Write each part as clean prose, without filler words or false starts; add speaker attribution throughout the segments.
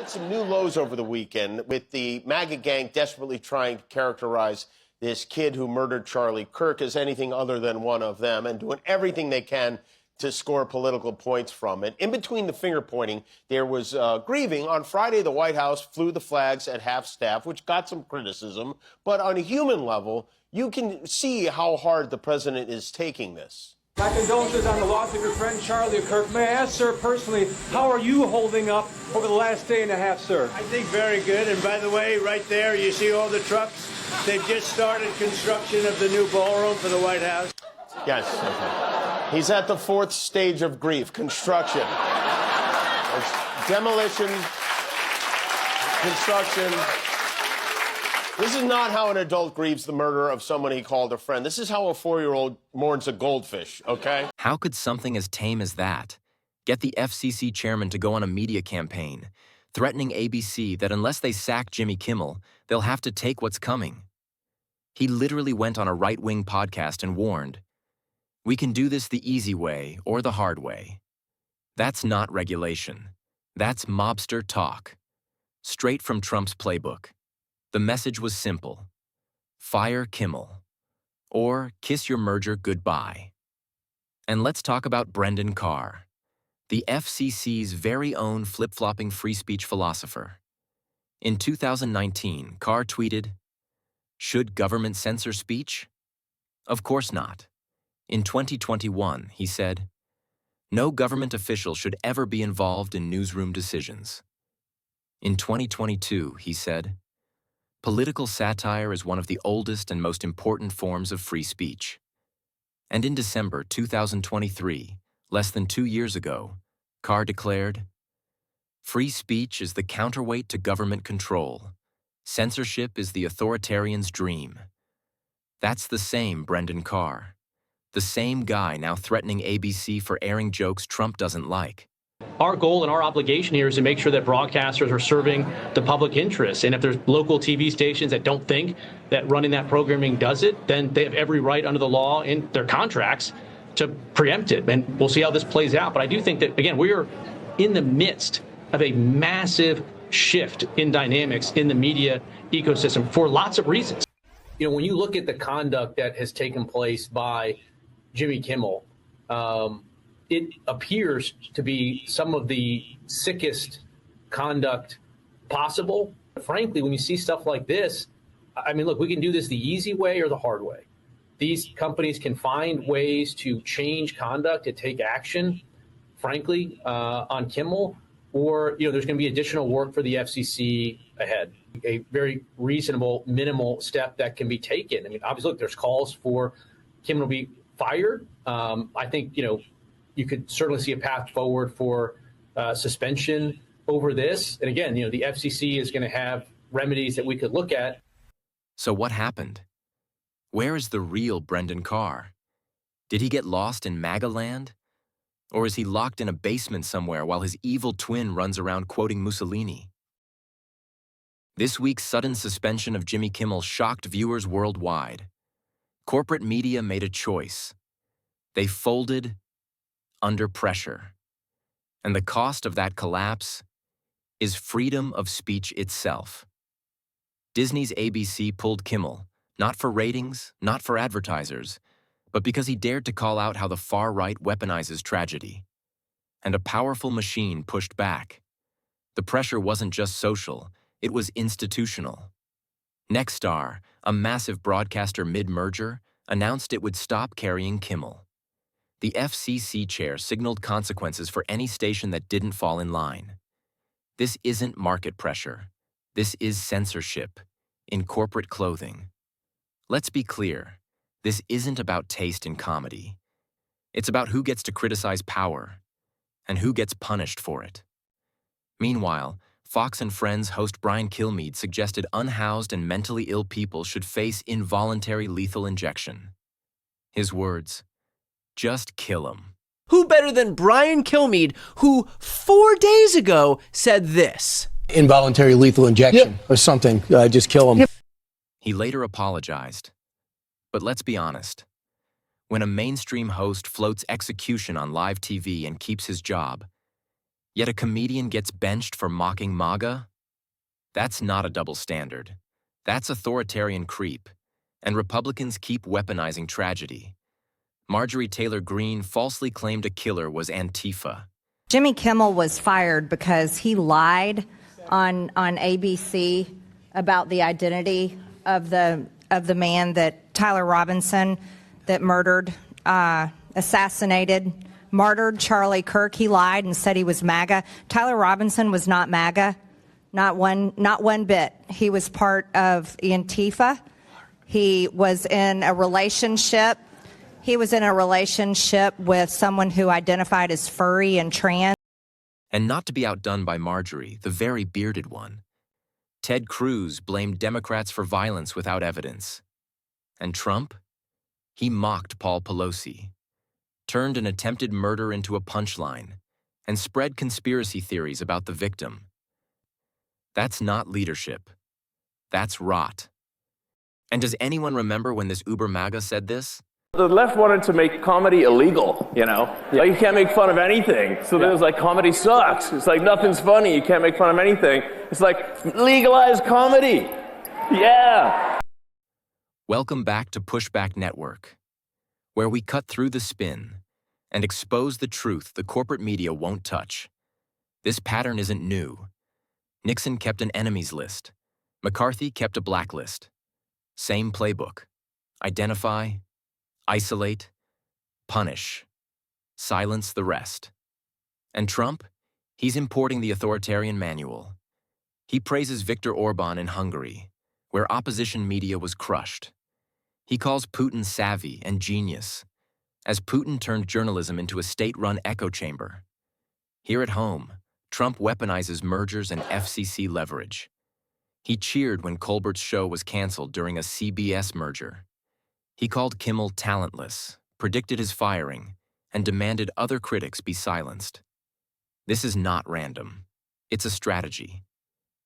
Speaker 1: hit some new lows over the weekend with the MAGA gang desperately trying to characterize this kid who murdered Charlie Kirk as anything other than one of them and doing everything they can to score political points from it. In between the finger pointing, there was grieving. On Friday, the White House flew the flags at half staff, which got some criticism. But on a human level, you can see how hard the president is taking this.
Speaker 2: My condolences on the loss of your friend Charlie Kirk. May I ask, sir, personally, how are you holding up over the last day and a half, sir?
Speaker 3: I think very good. And by the way, right there, you see all the trucks? They've just started construction of the new ballroom for the White House.
Speaker 1: Yes. Okay. He's at the fourth stage of grief, construction. There's demolition, construction. This is not how an adult grieves the murder of someone he called a friend. This is how a 4-year-old mourns a goldfish, okay?
Speaker 4: How could something as tame as that get the FCC chairman to go on a media campaign, threatening ABC that unless they sack Jimmy Kimmel, they'll have to take what's coming? He literally went on a right-wing podcast and warned, "We can do this the easy way or the hard way." That's not regulation. That's mobster talk. Straight from Trump's playbook. The message was simple: fire Kimmel, or kiss your merger goodbye. And let's talk about Brendan Carr, the FCC's very own flip-flopping free speech philosopher. In 2019, Carr tweeted, "Should government censor speech? Of course not." In 2021, he said, "No government official should ever be involved in newsroom decisions." In 2022, he said, "Political satire is one of the oldest and most important forms of free speech." And in December 2023, less than 2 years ago, Carr declared, "Free speech is the counterweight to government control. Censorship is the authoritarian's dream." That's the same Brendan Carr, the same guy now threatening ABC for airing jokes Trump doesn't like.
Speaker 5: Our goal and our obligation here is to make sure that broadcasters are serving the public interest. And if there's local TV stations that don't think that running that programming does it, then they have every right under the law in their contracts to preempt it. And we'll see how this plays out. But I do think that, again, we're in the midst of a massive shift in dynamics in the media ecosystem for lots of reasons.
Speaker 6: You know, when you look at the conduct that has taken place by Jimmy Kimmel, it appears to be some of the sickest conduct possible. Frankly, when you see stuff like this, I mean, look, we can do this the easy way or the hard way. These companies can find ways to change conduct, to take action, frankly, on Kimmel, or, you know, there's going to be additional work for the FCC ahead. A very reasonable, minimal step that can be taken. I mean, obviously, look, there's calls for Kimmel to be fired. I think, you know, you could certainly see a path forward for suspension over this. And again, you know, the FCC is going to have remedies that we could look at.
Speaker 4: So what happened? Where is the real Brendan Carr? Did he get lost in MAGA land? Or is he locked in a basement somewhere while his evil twin runs around quoting Mussolini? This week's sudden suspension of Jimmy Kimmel shocked viewers worldwide. Corporate media made a choice. They folded under pressure. And the cost of that collapse is freedom of speech itself. Disney's ABC pulled Kimmel, not for ratings, not for advertisers, but because he dared to call out how the far right weaponizes tragedy. And a powerful machine pushed back. The pressure wasn't just social, it was institutional. Nexstar, a massive broadcaster mid-merger, announced it would stop carrying Kimmel. The FCC chair signaled consequences for any station that didn't fall in line. This isn't market pressure. This is censorship in corporate clothing. Let's be clear. This isn't about taste in comedy. It's about who gets to criticize power and who gets punished for it. Meanwhile, Fox and Friends host Brian Kilmeade suggested unhoused and mentally ill people should face involuntary lethal injection. His words, "Just kill him."
Speaker 7: Who better than Brian Kilmeade, who 4 days ago said this?
Speaker 8: Involuntary lethal injection or something. Just kill him.
Speaker 4: He later apologized. But let's be honest. When a mainstream host floats execution on live TV and keeps his job, Yet a comedian gets benched for mocking MAGA? That's not a double standard. That's authoritarian creep. And Republicans keep weaponizing tragedy. Marjorie Taylor Greene falsely claimed a killer was Antifa.
Speaker 9: Jimmy Kimmel was fired because he lied on ABC about the identity of the man that Tyler Robinson that murdered, assassinated, martyred Charlie Kirk. He lied and said he was MAGA. Tyler Robinson was not MAGA, not one bit. He was part of Antifa. He was in a relationship. He was in a relationship with someone who identified as furry and trans.
Speaker 4: And not to be outdone by Marjorie, the very bearded one, Ted Cruz blamed Democrats for violence without evidence. And Trump? He mocked Paul Pelosi, turned an attempted murder into a punchline, and spread conspiracy theories about the victim. That's not leadership. That's rot. And does anyone remember when this Uber MAGA said this?
Speaker 10: The left wanted to make comedy illegal, you know? Like, you can't make fun of anything. So then it was like, comedy sucks. It's like, nothing's funny. You can't make fun of anything. It's like, legalize comedy. Yeah.
Speaker 4: Welcome back to Pushback Network, where we cut through the spin and expose the truth the corporate media won't touch. This pattern isn't new. Nixon kept an enemies list. McCarthy kept a blacklist. Same playbook. Identify, isolate, punish, silence the rest. And Trump? He's importing the authoritarian manual. He praises Viktor Orban in Hungary, where opposition media was crushed. He calls Putin savvy and genius, as Putin turned journalism into a state-run echo chamber. Here at home, Trump weaponizes mergers and FCC leverage. He cheered when Colbert's show was canceled during a CBS merger. He called Kimmel talentless, predicted his firing, and demanded other critics be silenced. This is not random. It's a strategy.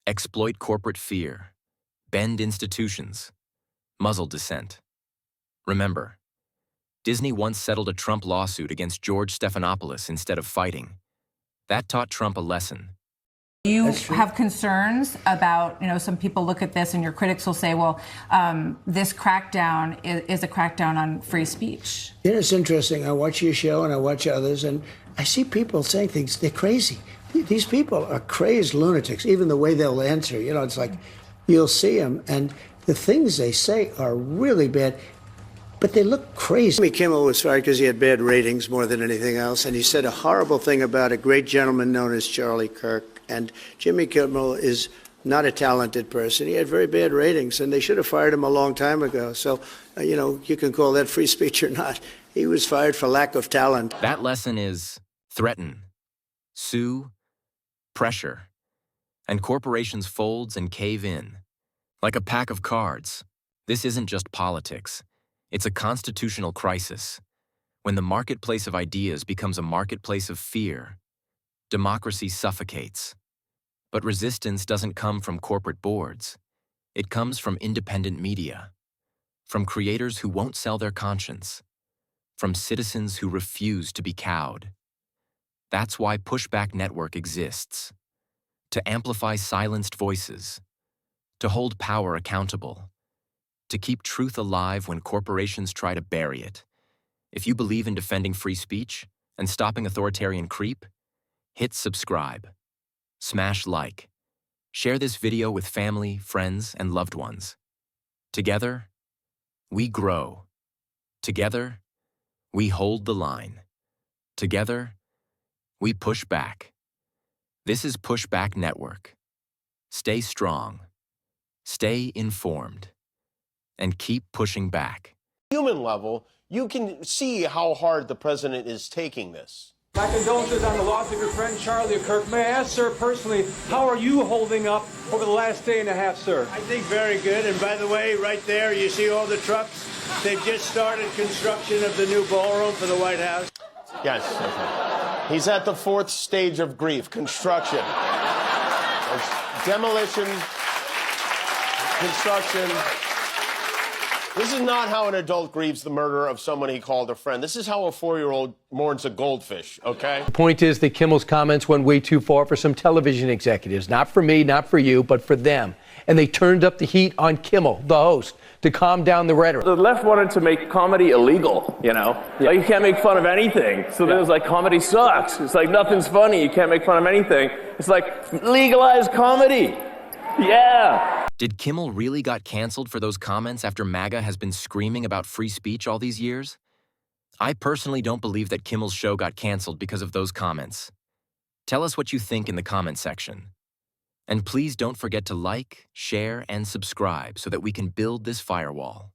Speaker 4: Exploit corporate fear, bend institutions, muzzle dissent. Remember, Disney once settled a Trump lawsuit against George Stephanopoulos instead of fighting. That taught Trump a lesson.
Speaker 11: You have concerns about, some people look at this and your critics will say, well, this crackdown is a crackdown on free speech.
Speaker 3: It's interesting. I watch your show and I watch others, and I see people saying things. They're crazy. These people are crazed lunatics, even the way they'll answer. It's like you'll see them, and the things they say are really bad. But they look crazy. Jimmy Kimmel was fired because he had bad ratings more than anything else, and he said a horrible thing about a great gentleman known as Charlie Kirk. And Jimmy Kimmel is not a talented person. He had very bad ratings, and they should have fired him a long time ago. So, you can call that free speech or not. He was fired for lack of talent.
Speaker 4: That lesson is threaten, sue, pressure, and corporations folds and cave in. Like a pack of cards, this isn't just politics. It's a constitutional crisis. When the marketplace of ideas becomes a marketplace of fear, democracy suffocates. But resistance doesn't come from corporate boards. It comes from independent media, from creators who won't sell their conscience, from citizens who refuse to be cowed. That's why Pushback Network exists, to amplify silenced voices, to hold power accountable, to keep truth alive when corporations try to bury it. If you believe in defending free speech and stopping authoritarian creep, hit subscribe, smash like, share this video with family, friends, and loved ones. Together, we grow. Together, we hold the line. Together, we push back. This is Pushback Network. Stay strong, stay informed, and keep pushing back.
Speaker 1: Human level, you can see how hard the president is taking this.
Speaker 2: My condolences on the loss of your friend Charlie Kirk. May I ask, sir, personally, how are you holding up over the last day and a half, sir?
Speaker 3: I think very good. And by the way, right there, you see all the trucks? They've just started construction of the new ballroom for the White House.
Speaker 1: Yes. Okay. He's at the fourth stage of grief, construction. There's demolition, construction. This is not how an adult grieves the murder of someone he called a friend. This is how a 4-year-old mourns a goldfish, okay?
Speaker 8: The point is that Kimmel's comments went way too far for some television executives. Not for me, not for you, but for them. And they turned up the heat on Kimmel, the host, to calm down the rhetoric.
Speaker 10: The left wanted to make comedy illegal, you know? Like, you can't make fun of anything. So then it was like, comedy sucks. It's like, nothing's funny. You can't make fun of anything. It's like, legalize comedy. Yeah.
Speaker 4: Did Kimmel really got canceled for those comments after MAGA has been screaming about free speech all these years? I personally don't believe that Kimmel's show got canceled because of those comments. Tell us what you think in the comment section. And please don't forget to like, share, and subscribe so that we can build this firewall.